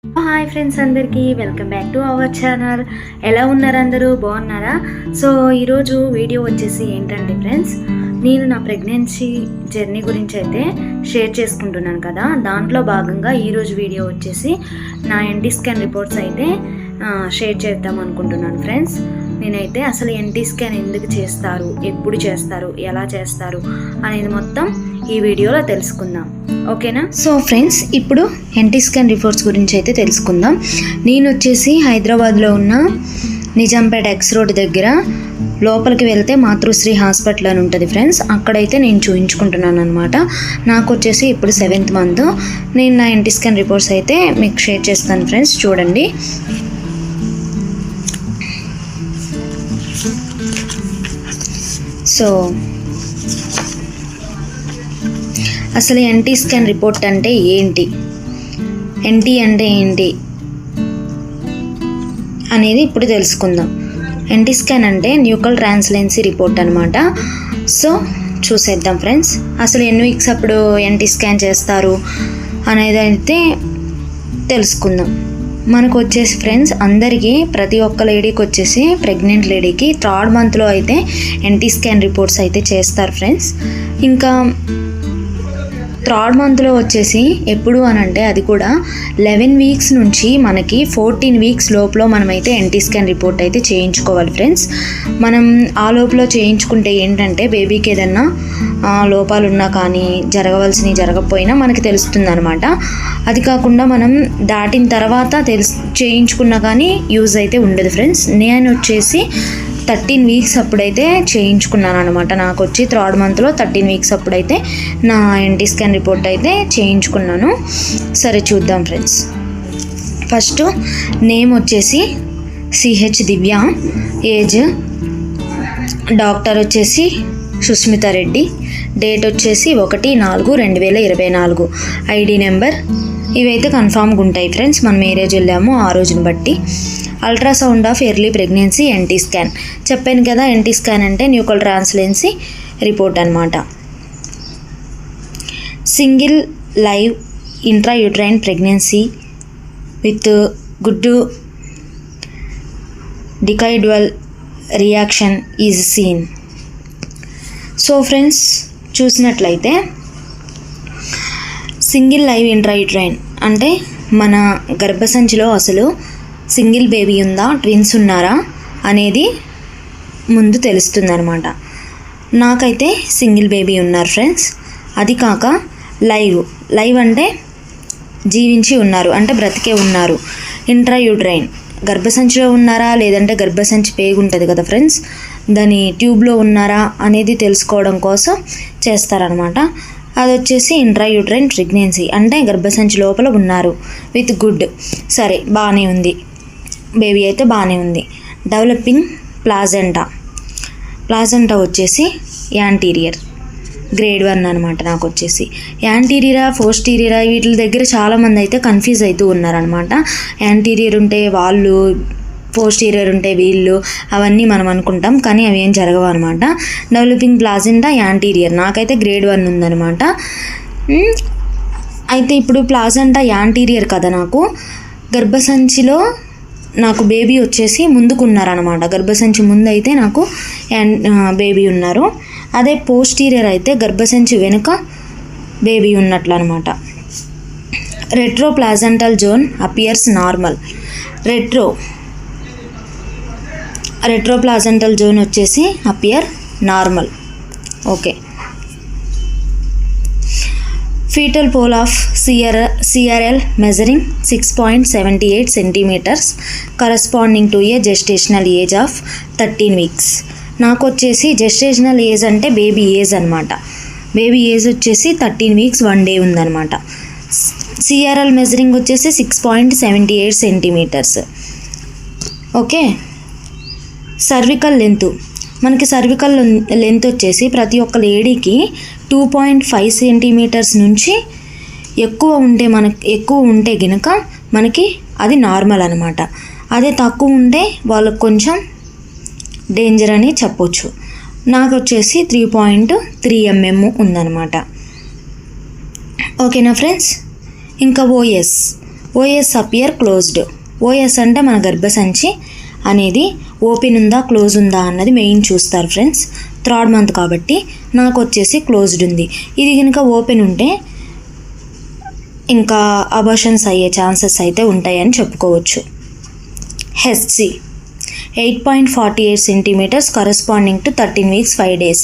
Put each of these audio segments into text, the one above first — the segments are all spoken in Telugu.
హాయ్ ఫ్రెండ్స్, అందరికీ welcome back to our channel. ఎలా ఉన్నారు? అందరూ బాగున్నారా? సో ఈరోజు వీడియో వచ్చేసి ఏంటంటే ఫ్రెండ్స్, నేను నా ప్రెగ్నెన్సీ జర్నీ గురించి అయితే షేర్ చేసుకుంటున్నాను కదా. దాంట్లో భాగంగా ఈరోజు వీడియో వచ్చేసి నా ఎన్టీ స్కాన్ రిపోర్ట్స్ అయితే షేర్ చేద్దాం అనుకుంటున్నాను ఫ్రెండ్స్. నేనైతే అసలు ఎన్టీ స్కాన్ ఎందుకు చేస్తారు, ఎప్పుడు చేస్తారు, ఎలా చేస్తారు అనేది మొత్తం ఈ వీడియోలో తెలుసుకుందాం. ఓకేనా? సో ఫ్రెండ్స్, ఇప్పుడు ఎన్టీ స్కాన్ రిపోర్ట్స్ గురించి అయితే తెలుసుకుందాం. నేను వచ్చేసి హైదరాబాద్లో ఉన్న నిజాంపేట ఎక్స్ రోడ్ దగ్గర లోపలికి వెళ్తే మాతృశ్రీ హాస్పిటల్ అని ఉంటుంది ఫ్రెండ్స్. అక్కడైతే నేను చూయించుకుంటున్నాను అనమాట. నాకు వచ్చేసి ఇప్పుడు 7th మంత్. నేను నా ఎన్టీ స్కాన్ రిపోర్ట్స్ అయితే మీకు షేర్ చేస్తాను ఫ్రెండ్స్, చూడండి. సో అసలు ఎన్టీ స్కాన్ రిపోర్ట్ అంటే ఏంటి, ఎన్టీ అంటే ఏంటి అనేది ఇప్పుడు తెలుసుకుందాం. ఎన్టీ స్కాన్ అంటే న్యూకల్ ట్రాన్స్లెన్సీ రిపోర్ట్ అనమాట. సో చూసేద్దాం ఫ్రెండ్స్, అసలు ఎన్ని వీక్స్ అప్పుడు ఎన్టీ స్కాన్ చేస్తారు అనేది అయితే తెలుసుకుందాం. మనకు వచ్చేసి ఫ్రెండ్స్, అందరికీ ప్రతి ఒక్క లేడీకి వచ్చేసి ప్రెగ్నెంట్ లేడీకి 3rd మంత్లో అయితే ఎన్టీ స్కాన్ రిపోర్ట్స్ అయితే చేస్తారు ఫ్రెండ్స్. ఇంకా 3rd మంత్లో వచ్చేసి ఎప్పుడు అని అంటే అది కూడా 11 వీక్స్ నుంచి మనకి 14 వీక్స్ లోపల మనమైతే ఎన్టీ స్కాన్ రిపోర్ట్ అయితే చేయించుకోవాలి ఫ్రెండ్స్. మనం ఆ లోపల చేయించుకుంటే ఏంటంటే బేబీకి ఏదన్నా లోపాలు ఉన్నా కానీ జరగవలసినవి జరగకపోయినా మనకి తెలుస్తుంది అనమాట. అది కాకుండా మనం దాటిన తర్వాత చేయించుకున్నా కానీ యూజ్ అయితే ఉండదు ఫ్రెండ్స్. నేను వచ్చేసి 13 వీక్స్ అప్పుడైతే చేయించుకున్నాను అనమాట. నాకు వచ్చి 3rd మంత్లో 13 వీక్స్ అప్పుడైతే నా ఎన్టీ స్కాన్ రిపోర్ట్ అయితే చేయించుకున్నాను. సరే చూద్దాం ఫ్రెండ్స్. ఫస్ట్ నేమ్ వచ్చేసి సిహెచ్ దివ్య, ఏజ్ డాక్టర్ వచ్చేసి సుస్మిత రెడ్డి, డేట్ వచ్చేసి 1/4/2024, ఐడి నెంబర్ ఇవైతే కన్ఫామ్గా ఉంటాయి ఫ్రెండ్స్. మనం ఏ రోజు వెళ్ళామో ఆ రోజుని బట్టి. Ultrasound of early pregnancy NT scan చెప్పాను కదా. ఎన్టీ స్కాన్ అంటే న్యూకల్ ట్రాన్స్లెన్సీ రిపోర్ట్ అనమాట. Single live intrauterine pregnancy with good decidual reaction is seen. So friends, చూసినట్లయితే సింగిల్ లైవ్ ఇంట్రాయూట్రైన్ అంటే మన గర్భసంచిలో అసలు సింగిల్ బేబీ ఉందా, ట్విన్స్ ఉన్నారా అనేది ముందు తెలుస్తుంది అనమాట. నాకైతే సింగిల్ బేబీ ఉన్నారు ఫ్రెండ్స్. అది కాక లైవ్ అంటే జీవించి ఉన్నారు, అంటే బ్రతికే ఉన్నారు. ఇంట్రాయూట్రైన్ గర్భసంచిలో ఉన్నారా లేదంటే గర్భసంచి పేగు ఉంటుంది కదా ఫ్రెండ్స్, దాని ట్యూబ్లో ఉన్నారా అనేది తెలుసుకోవడం కోసం చేస్తారనమాట. అది వచ్చేసి ఇంట్రాయూట్రైన్ ప్రెగ్నెన్సీ అంటే గర్భసంచి లోపల ఉన్నారు విత్ గుడ్. సరే, బాగానే ఉంది, బేబీ అయితే బాగానే ఉంది. డెవలపింగ్ ప్లాజెంటా వచ్చేసి యాంటీరియర్ గ్రేడ్ 1 అనమాట. నాకు వచ్చేసి యాంటీరియరా పోస్టీరియరా వీటి దగ్గర చాలామంది అయితే కన్ఫ్యూజ్ అవుతూ ఉన్నారనమాట. యాంటీరియర్ ఉంటే వాళ్ళు, పోస్టీరియర్ ఉంటే వీళ్ళు, అవన్నీ మనం అనుకుంటాం కానీ అవి ఏం జరగవు అనమాట. డెవలపింగ్ ప్లాజెంటా యాంటీరియర్ నాకైతే గ్రేడ్ 1 ఉందనమాట. అయితే ఇప్పుడు ప్లాజెంటా యాంటీరియర్ కదా, నాకు గర్భసంచిలో నాకు బేబీ వచ్చేసి ముందుకున్నారనమాట. గర్భసంచి ముందు అయితే నాకు బేబీ ఉన్నారు. అదే పోస్టీరియర్ అయితే గర్భసంచి వెనుక బేబీ ఉన్నట్లు అనమాట. Retro placental zone appears normal. Retro placental zone వచ్చేసి appear normal. Okay. Foetal pole of CRL measuring 6.78 centimeters corresponding to a gestational age of 13 weeks. నాకు వచ్చేసి జెస్టేషనల్ ఏజ్ అంటే బేబీ ఏజ్ అనమాట. బేబీ ఏజ్ వచ్చేసి 13 వీక్స్ 1 day ఉందన్నమాట. CRL మెజరింగ్ వచ్చేసి 6.78 centimeters. ఓకే. సర్వికల్ లెంత్, మనకి సర్వికల్ లెంత్ వచ్చేసి ప్రతి ఒక్క లేడీకి 2.5 centimeters నుంచి ఎక్కువ ఉంటే గనుక మనకి అది నార్మల్ అనమాట. అదే తక్కువ ఉంటే వాళ్ళకు కొంచెం డేంజర్ అని చెప్పొచ్చు. నాకు వచ్చేసి 3.3 mm ఉందన్నమాట. ఓకేనా ఫ్రెండ్స్. ఇంకా ఓఎస్ అపియర్ క్లోజ్డ్. ఓఎస్ అంటే మన గర్భసంచి అనేది ఓపెన్ ఉందా క్లోజ్ ఉందా అన్నది మెయిన్ చూస్తారు ఫ్రెండ్స్. 3rd మంత్ కాబట్టి నాకు వచ్చేసి క్లోజ్డ్ ఉంది. ఇది కనుక ఓపెన్ ఉంటే ఇంకా అబార్షన్స్ అయ్యే ఛాన్సెస్ అయితే ఉంటాయని చెప్పుకోవచ్చు. HC 8.48 centimetres corresponding to 13 weeks 5 days.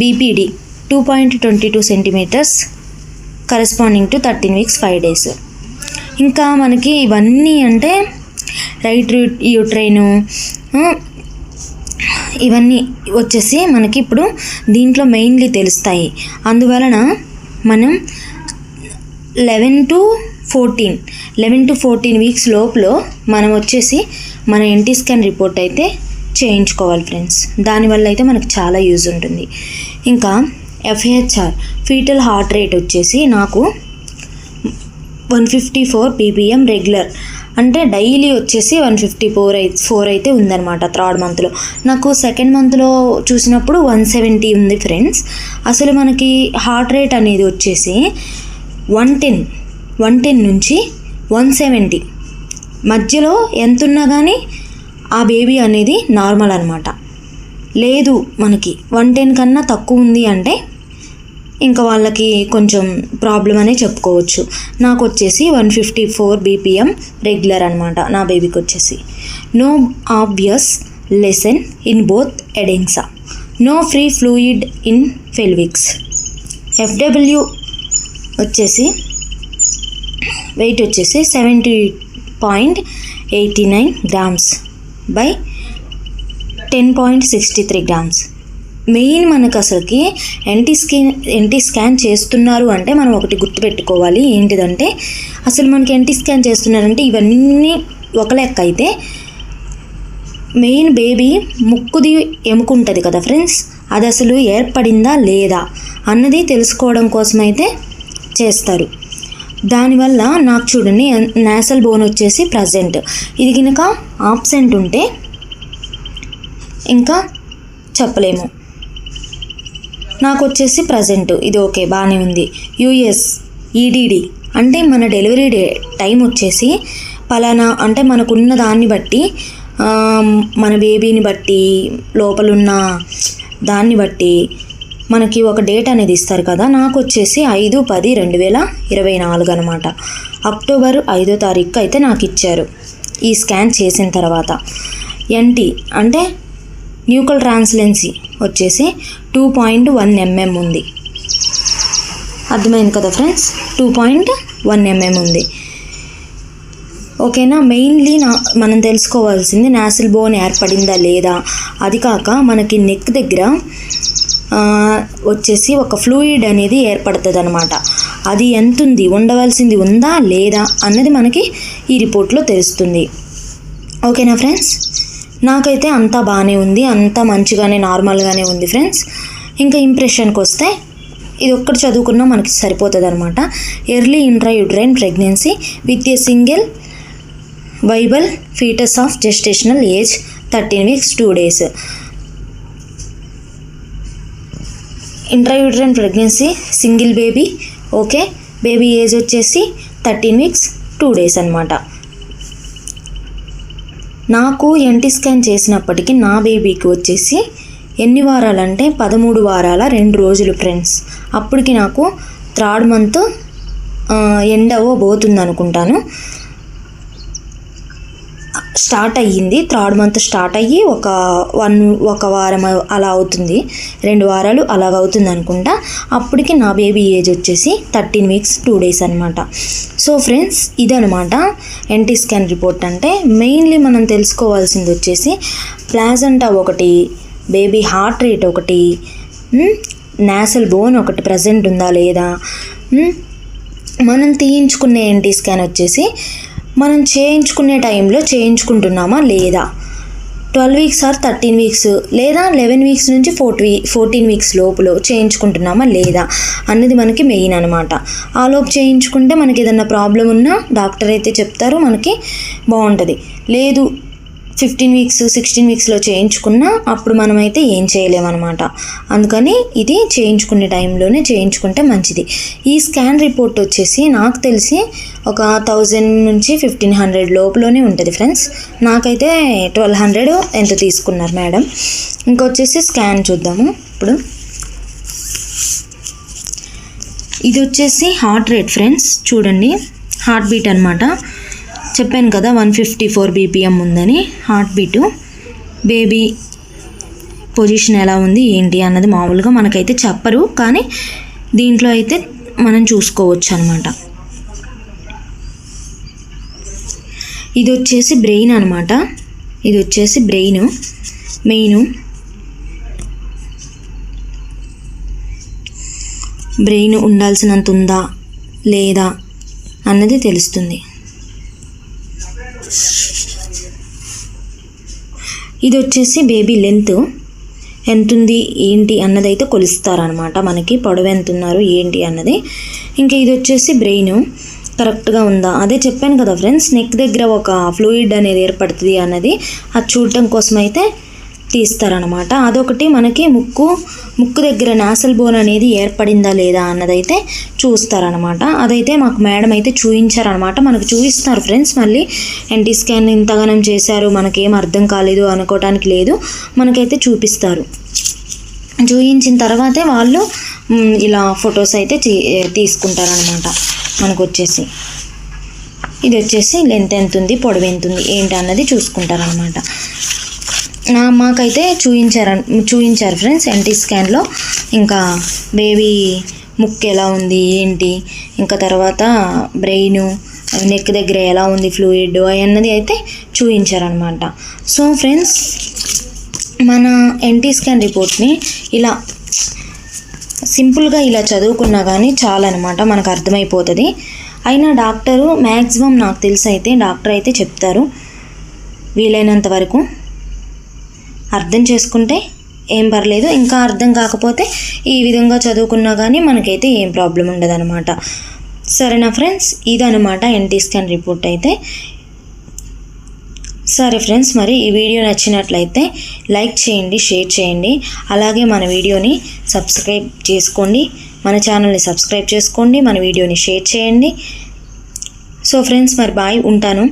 BPD 2.22 centimetres corresponding to 13 weeks 5 days. ఇంకా మనకి ఇవన్నీ అంటే రైట్ యూట్రైను ఇవన్నీ వచ్చేసి మనకి ఇప్పుడు దీంట్లో మెయిన్లీ తెలుస్తాయి. అందువలన మనం 11 to 14 weeks లోపల మనం వచ్చేసి మన ఎన్టీ స్కాన్ రిపోర్ట్ అయితే చేయించుకోవాలి ఫ్రెండ్స్. దానివల్ల అయితే మనకు చాలా యూజ్ ఉంటుంది. ఇంకా ఎఫ్హెచ్ఆర్ ఫీటల్ హార్ట్ రేట్ వచ్చేసి నాకు 154 ppm రెగ్యులర్, అంటే డైలీ వచ్చేసి 154 అయితే ఉందన్నమాట 3rd మంత్లో. నాకు 2nd మంత్లో చూసినప్పుడు 170 ఉంది ఫ్రెండ్స్. అసలు మనకి హార్ట్ రేట్ అనేది వచ్చేసి 110 నుంచి 170 మధ్యలో ఎంత ఉన్నా కానీ ఆ బేబీ అనేది నార్మల్ అనమాట. లేదు మనకి 110 కన్నా తక్కువ ఉంది అంటే ఇంకా వాళ్ళకి కొంచెం ప్రాబ్లం అనే చెప్పుకోవచ్చు. నాకు వచ్చేసి 154 BPM రెగ్యులర్ అనమాట నా బేబీకి వచ్చేసి. No obvious lesion in both adnexa, no free fluid in pelvis. FW వచ్చేసి వెయిట్ వచ్చేసి 70.89 grams by 10.63 grams. మెయిన్ మనకు అసలుకి ఎన్టీ స్కాన్ చేస్తున్నారు అంటే మనం ఒకటి గుర్తుపెట్టుకోవాలి. ఏంటిదంటే అసలు మనకి ఎన్టీ స్కాన్ చేస్తున్నారంటే ఇవన్నీ ఒక లెక్క అయితే మెయిన్ బేబీ ముక్కుది ఎముకుంటుంది కదా ఫ్రెండ్స్, అది అసలు ఏర్పడిందా లేదా అన్నది తెలుసుకోవడం కోసమైతే చేస్తారు. దానివల్ల నాకు చూడండి నేసల్ బోన్ వచ్చేసి ప్రజెంట్, ఇది కనుక ఆబ్సెంట్ ఉంటే ఇంకా చెప్పలేము. నాకు వచ్చేసి ప్రజెంట్ ఇది ఓకే బాగానే ఉంది. యూఎస్ ఈడీడీ అంటే మన డెలివరీ టైం వచ్చేసి పలానా అంటే మనకున్న దాన్ని బట్టి మన బేబీని బట్టి లోపలున్న దాన్ని బట్టి మనకి ఒక డేట్ అనేది ఇస్తారు కదా. నాకు వచ్చేసి 5/10/2024 అనమాట. అక్టోబర్ 5వ తారీఖు అయితే నాకు ఇచ్చారు ఈ స్కాన్ చేసిన తర్వాత. ఎన్టీ అంటే న్యూకల్ ట్రాన్స్లెన్సీ వచ్చేసి 2.1 mm ఉంది. అర్థమైంది కదా ఫ్రెండ్స్, 2.1 mm ఉంది. ఓకేనా. మెయిన్లీ మనం తెలుసుకోవాల్సింది నాసిల్ బోన్ ఏర్పడిందా లేదా. అది కాక మనకి నెక్ దగ్గర వచ్చేసి ఒక ఫ్లూయిడ్ అనేది ఏర్పడుతుంది అనమాట. అది ఎంత ఉంది, ఉండవలసింది ఉందా లేదా అన్నది మనకి ఈ రిపోర్ట్లో తెలుస్తుంది. ఓకేనా ఫ్రెండ్స్, నాకైతే అంతా బాగానే ఉంది, అంతా మంచిగానే నార్మల్గానే ఉంది ఫ్రెండ్స్. ఇంకా ఇంప్రెషన్కి వస్తే ఇది ఒక్కటి చదువుకున్నా మనకి సరిపోతుంది అనమాట. Early intrauterine pregnancy with a single viable foetus of gestational age 13 weeks 2 days. Intrauterine pregnancy single baby, okay. Baby age వచ్చేసి 13 weeks 2 days అనమాట. నాకు ఎన్టీ స్కాన్ చేసినప్పటికీ నా బేబీకి వచ్చేసి ఎన్ని వారాలంటే 13 వారాల 2 రోజులు ఫ్రెండ్స్. అప్పటికి నాకు 3rd month ఎండ్ అవ్వబోతుంది అనుకుంటాను. స్టార్ట్ అయ్యింది 3rd month స్టార్ట్ అయ్యి ఒక వారం అలా అవుతుంది, 2 వారాలు అలాగ అవుతుంది అనుకుంటా. అప్పటికి నా బేబీ ఏజ్ వచ్చేసి 13 weeks 2 days అనమాట. సో ఫ్రెండ్స్, ఇదనమాట ఎన్టీ స్కాన్ రిపోర్ట్ అంటే. మెయిన్లీ మనం తెలుసుకోవాల్సింది వచ్చేసి ప్లాజెంటా ఒకటి, బేబీ హార్ట్ రేట్ ఒకటి, నాసల్ బోన్ ఒకటి ప్రజెంట్ ఉందా లేదా, మనం తీయించుకునే ఎన్టీ స్కాన్ వచ్చేసి మనం చేయించుకునే టైంలో చేయించుకుంటున్నామా లేదా, 12 weeks or 13 weeks లేదా 11 weeks నుంచి 14 weeks లోపల చేయించుకుంటున్నామా లేదా అన్నది మనకి మెయిన్ అనమాట. ఆలోపు చేయించుకుంటే మనకి ఏదన్నా ప్రాబ్లం ఉన్నా డాక్టర్ అయితే చెప్తారు, మనకి బాగుంటుంది. లేదు 15 వీక్స్ 16 వీక్స్లో చేయించుకున్నా అప్పుడు మనమైతే ఏం చేయలేమన్నమాట. అందుకని ఇది చేయించుకునే టైంలోనే చేయించుకుంటే మంచిది. ఈ స్కాన్ రిపోర్ట్ వచ్చేసి నాకు తెలిసి ఒక 1000 నుంచి 1500 లోపులోనే ఉంటుంది ఫ్రెండ్స్. నాకైతే 1200 ఎంత తీసుకున్నారు మేడం. ఇంకొచ్చేసి స్కాన్ చూద్దాము ఇప్పుడు. ఇది వచ్చేసి హార్ట్ రేట్ ఫ్రెండ్స్, చూడండి హార్ట్ బీట్ అనమాట. చెప్పాను కదా 154 BPM ఉందని హార్ట్ బీటు. బేబీ పొజిషన్ ఎలా ఉంది ఏంటి అన్నది మామూలుగా మనకైతే చెప్పరు, కానీ దీంట్లో అయితే మనం చూసుకోవచ్చు అనమాట. ఇది వచ్చేసి బ్రెయిన్ అనమాట. ఇది వచ్చేసి బ్రెయిన్ ఉండాల్సినంత ఉందా లేదా అన్నది తెలుస్తుంది. ఇది వచ్చేసి బేబీ లెంత్ ఎంత ఉంది ఏంటి అన్నది అయితే కొలుస్తారనమాట మనకి, పొడవు ఎంత ఉన్నారు ఏంటి అన్నది. ఇంకా ఇది వచ్చేసి బ్రెయిన్ కరెక్ట్గా ఉందా, అదే చెప్పాను కదా ఫ్రెండ్స్, నెక్ దగ్గర ఒక ఫ్లూయిడ్ అనేది ఏర్పడుతుంది అన్నది, అది చూడటం కోసం అయితే తీస్తారనమాట. అదొకటి మనకి ముక్కు దగ్గర నాసల్ బోన్ అనేది ఏర్పడిందా లేదా అన్నదైతే చూస్తారనమాట. అదైతే మాకు మేడం అయితే చూపించారనమాట. మనకు చూపిస్తారు ఫ్రెండ్స్. మళ్ళీ ఎన్టీ స్కాన్ ఇంతగానం చేశారు మనకేం అర్థం కాలేదు అనుకోవటానికి లేదు, మనకైతే చూపిస్తారు. చూపించిన తర్వాతే వాళ్ళు ఇలా ఫొటోస్ అయితే తీసుకుంటారనమాట. మనకు వచ్చేసి ఇది వచ్చేసి లెంత్ ఎంత ఉంది, పొడవు ఎంత ఉంది ఏంటి అన్నది చూసుకుంటారనమాట. మాకైతే చూపించారు ఫ్రెండ్స్ ఎన్టీ స్కాన్లో. ఇంకా బేబీ ముక్కు ఎలా ఉంది ఏంటి, ఇంకా తర్వాత బ్రెయిన్ నెక్ దగ్గర ఎలా ఉంది ఫ్లూయిడ్ అన్నది అయితే చూపించారనమాట. సో ఫ్రెండ్స్, మన ఎన్టీ స్కాన్ రిపోర్ట్ని ఇలా సింపుల్గా ఇలా చదువుకున్నా కానీ చాలన్నమాట, మనకు అర్థమైపోతుంది. అయినా డాక్టరు మ్యాక్సిమం నాకు తెలిసి అయితే డాక్టర్ అయితే చెప్తారు వీలైనంత వరకు అర్థం చేసుకుంటే ఏం పర్లేదు. ఇంకా అర్థం కాకపోతే ఈ విధంగా చదువుకున్నా కానీ మనకైతే ఏం ప్రాబ్లం ఉండదన్నమాట. సరేనా ఫ్రెండ్స్, ఇదనమాట ఎన్టీ స్కాన్ రిపోర్ట్ అయితే. సరే ఫ్రెండ్స్, మరి ఈ వీడియో నచ్చినట్లయితే లైక్ చేయండి, షేర్ చేయండి, అలాగే మన వీడియోని సబ్స్క్రైబ్ చేసుకోండి, మన ఛానల్ని సబ్స్క్రైబ్ చేసుకోండి, మన వీడియోని షేర్ చేయండి. సో ఫ్రెండ్స్, మరి బాయ్, ఉంటాను.